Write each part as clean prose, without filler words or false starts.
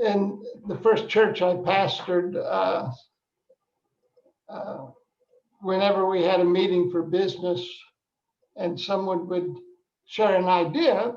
In the first church I pastored, whenever we had a meeting for business and someone would share an idea,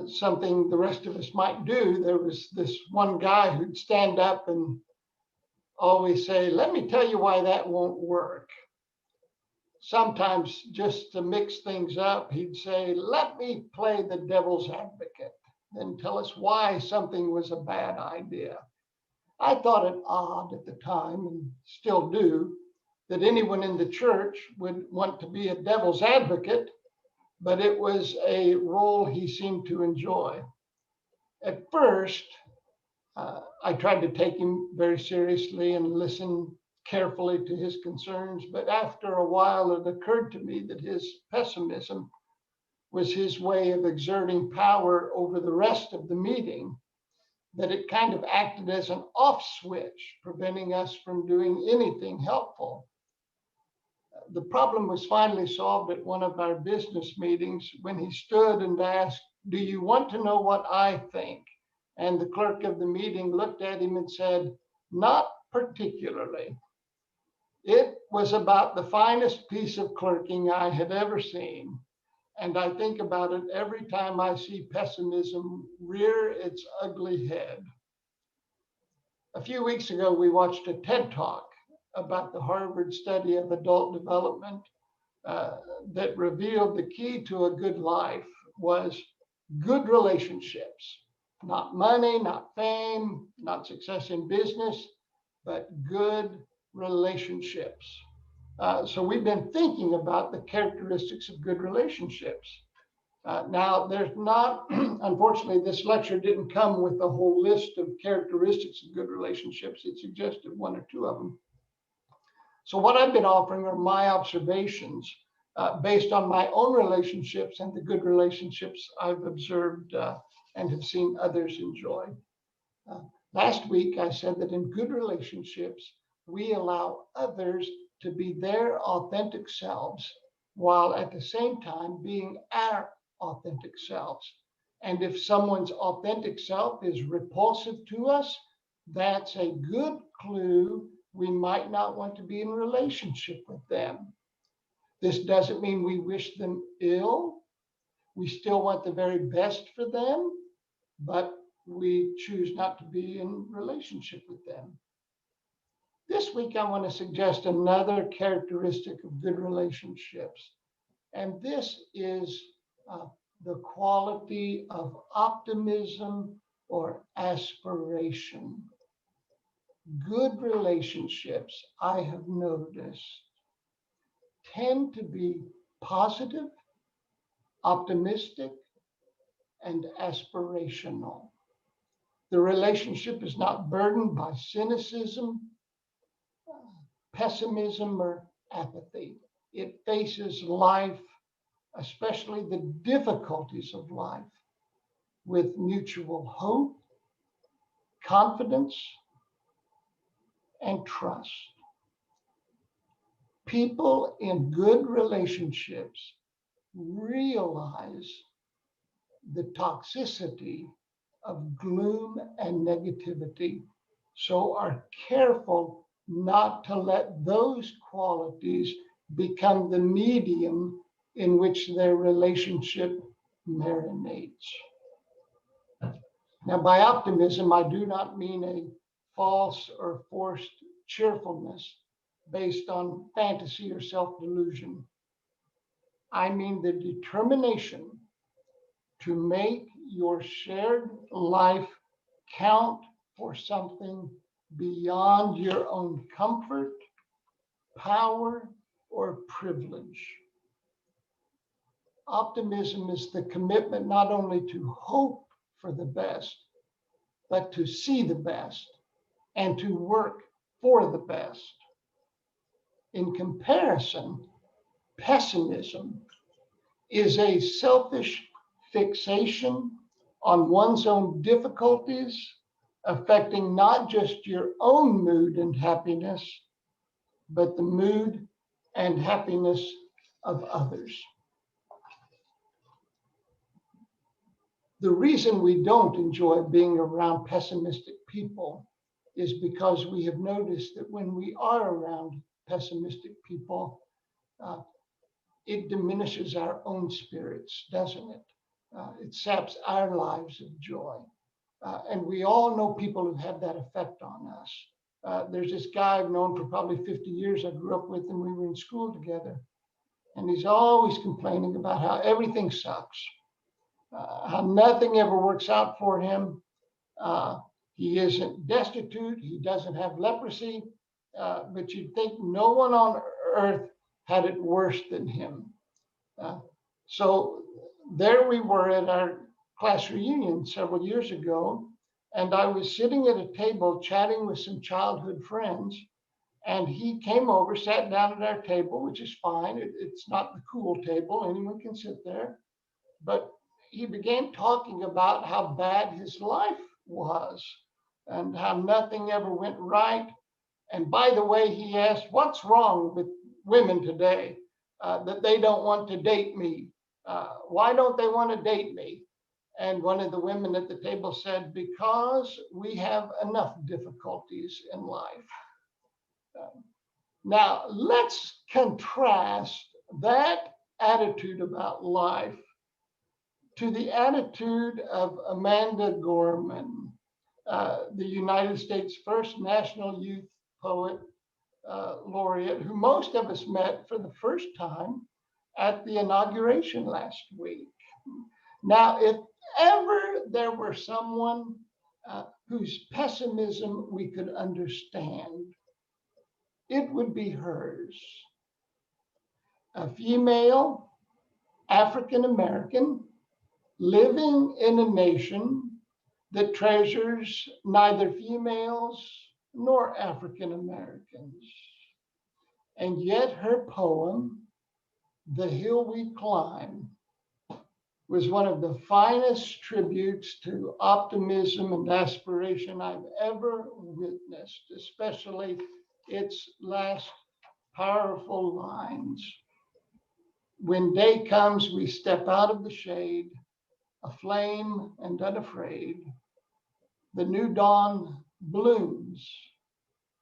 something the rest of us might do, there was this one guy who'd stand up and always say, "Let me tell you why that won't work." Sometimes, just to mix things up, he'd say, "Let me play the devil's advocate and tell us why something was a bad idea." I thought it odd at the time, and still do, that anyone in the church would want to be a devil's advocate, but it was a role he seemed to enjoy. At first, I tried to take him very seriously and listen carefully to his concerns, but after a while it occurred to me that his pessimism was his way of exerting power over the rest of the meeting, that it kind of acted as an off switch, preventing us from doing anything helpful. The problem was finally solved at one of our business meetings when he stood and asked, "Do you want to know what I think?" And the clerk of the meeting looked at him and said, "Not particularly." It was about the finest piece of clerking I had ever seen. And I think about it every time I see pessimism rear its ugly head. A few weeks ago, we watched a TED Talk about the Harvard study of adult development that revealed the key to a good life was good relationships. Not money, not fame, not success in business, but good relationships. So we've been thinking about the characteristics of good relationships. Now, there's not, unfortunately, this lecture didn't come with a whole list of characteristics of good relationships. It suggested one or two of them. So what I've been offering are my observations based on my own relationships and the good relationships I've observed and have seen others enjoy. Last week, I said that in good relationships, we allow others to be their authentic selves while at the same time being our authentic selves. And if someone's authentic self is repulsive to us, that's a good clue we might not want to be in a relationship with them. This doesn't mean we wish them ill. We still want the very best for them, but we choose not to be in relationship with them. This week, I want to suggest another characteristic of good relationships, and this is the quality of optimism or aspiration. Good relationships, I have noticed, tend to be positive, optimistic, and aspirational. The relationship is not burdened by cynicism, pessimism, or apathy. It faces life, especially the difficulties of life, with mutual hope, confidence, and trust. People in good relationships realize the toxicity of gloom and negativity, so are careful not to let those qualities become the medium in which their relationship marinates. Now, by optimism, I do not mean a false or forced cheerfulness based on fantasy or self-delusion. I mean the determination to make your shared life count for something beyond your own comfort, power, or privilege. Optimism is the commitment not only to hope for the best, but to see the best and to work for the best. In comparison, pessimism is a selfish fixation on one's own difficulties, affecting not just your own mood and happiness, but the mood and happiness of others. The reason we don't enjoy being around pessimistic people is because we have noticed that when we are around pessimistic people, uh, it diminishes our own spirits, doesn't it? It saps our lives of joy. And we all know people who've had that effect on us. There's this guy I've known for probably 50 years. I grew up with him. We were in school together. And he's always complaining about how everything sucks, how nothing ever works out for him. Uh, he isn't destitute. He doesn't have leprosy. But you'd think no one on earth had it worse than him. Uh, so there we were at our class reunion several years ago, and I was sitting at a table chatting with some childhood friends, and he came over, sat down at our table, which is fine. It's not the cool table, anyone can sit there. But he began talking about how bad his life was and how nothing ever went right. And by the way, he asked, what's wrong with women today that they don't want to date me? Why don't they want to date me? And one of the women at the table said, because we have enough difficulties in life. Now, let's contrast that attitude about life to the attitude of Amanda Gorman, the United States' first National Youth Poet Laureate, who most of us met for the first time at the inauguration last week. Now, if ever there were someone whose pessimism we could understand, it would be hers. A female, African American, living in a nation that treasures neither females nor African Americans. And yet her poem, The Hill We Climb, was one of the finest tributes to optimism and aspiration I've ever witnessed, especially its last powerful lines. When day comes, we step out of the shade, aflame and unafraid. The new dawn blooms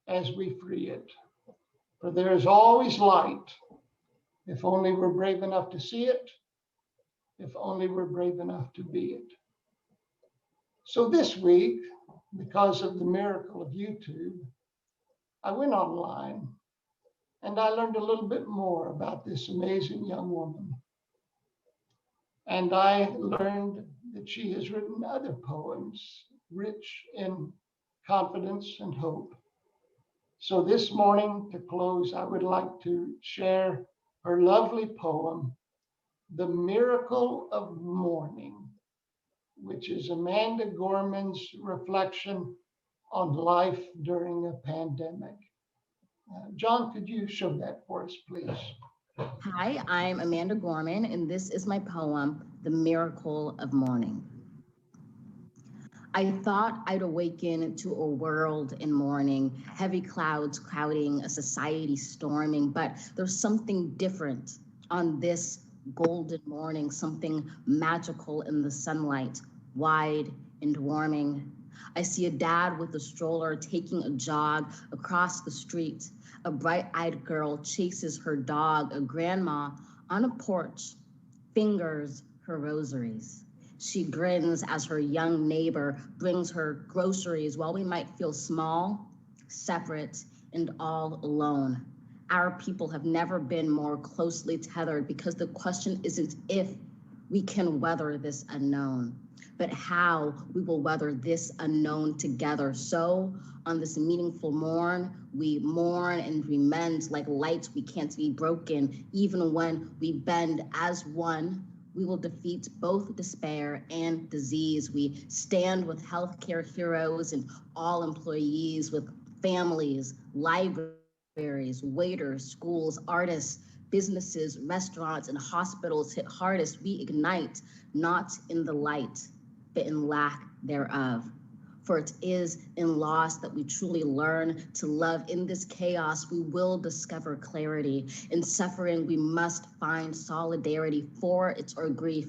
as we free it. For there is always light, if only we're brave enough to see it, if only we're brave enough to be it. So this week, because of the miracle of YouTube, I went online and I learned a little bit more about this amazing young woman. And I learned that she has written other poems rich in confidence and hope. So this morning, to close, I would like to share her lovely poem, The Miracle of Morning, which is Amanda Gorman's reflection on life during a pandemic. John, could you show that for us, please? Hi, I'm Amanda Gorman, and this is my poem, The Miracle of Morning. I thought I'd awaken to a world in mourning, heavy clouds crowding, a society storming, but there's something different on this golden morning, something magical in the sunlight, wide and warming. I see a dad with a stroller taking a jog across the street. A bright-eyed girl chases her dog, a grandma on a porch, fingers her rosaries. She grins as her young neighbor brings her groceries while we might feel small, separate, and all alone. Our people have never been more closely tethered because the question isn't if we can weather this unknown, but how we will weather this unknown together. So on this meaningful morn, we mourn and we mend like lights we can't be broken. Even when we bend as one, we will defeat both despair and disease. We stand with healthcare heroes and all employees, with families, libraries, waiters, schools, artists, businesses, restaurants, and hospitals hit hardest. We ignite, not in the light, but in lack thereof. For it is in loss that we truly learn to love. In this chaos, we will discover clarity. In suffering, we must find solidarity, for it's our grief.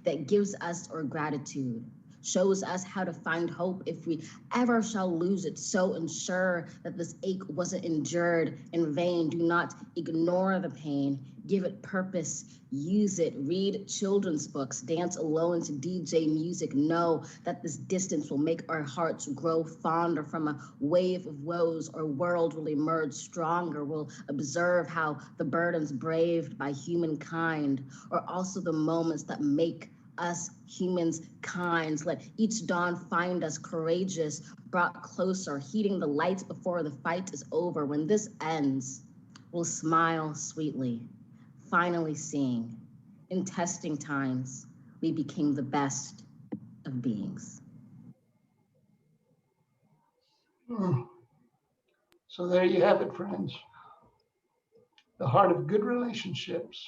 that gives us our gratitude, shows us how to find hope if we ever shall lose it. So ensure that this ache wasn't endured in vain. Do not ignore the pain. Give it purpose. Use it. Read children's books. Dance alone to DJ music. Know that this distance will make our hearts grow fonder from a wave of woes. Our world will emerge stronger. We'll observe how the burdens braved by humankind are also the moments that make us humans kinds. Let each dawn find us courageous, brought closer, heeding the lights before the fight is over. When this ends, we'll smile sweetly, finally seeing in testing times we became the best of beings. So there you have it, friends. The heart of good relationships.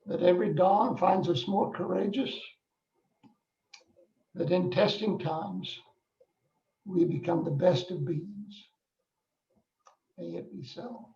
That every dawn finds us more courageous. That in testing times, we become the best of beings. May it be so.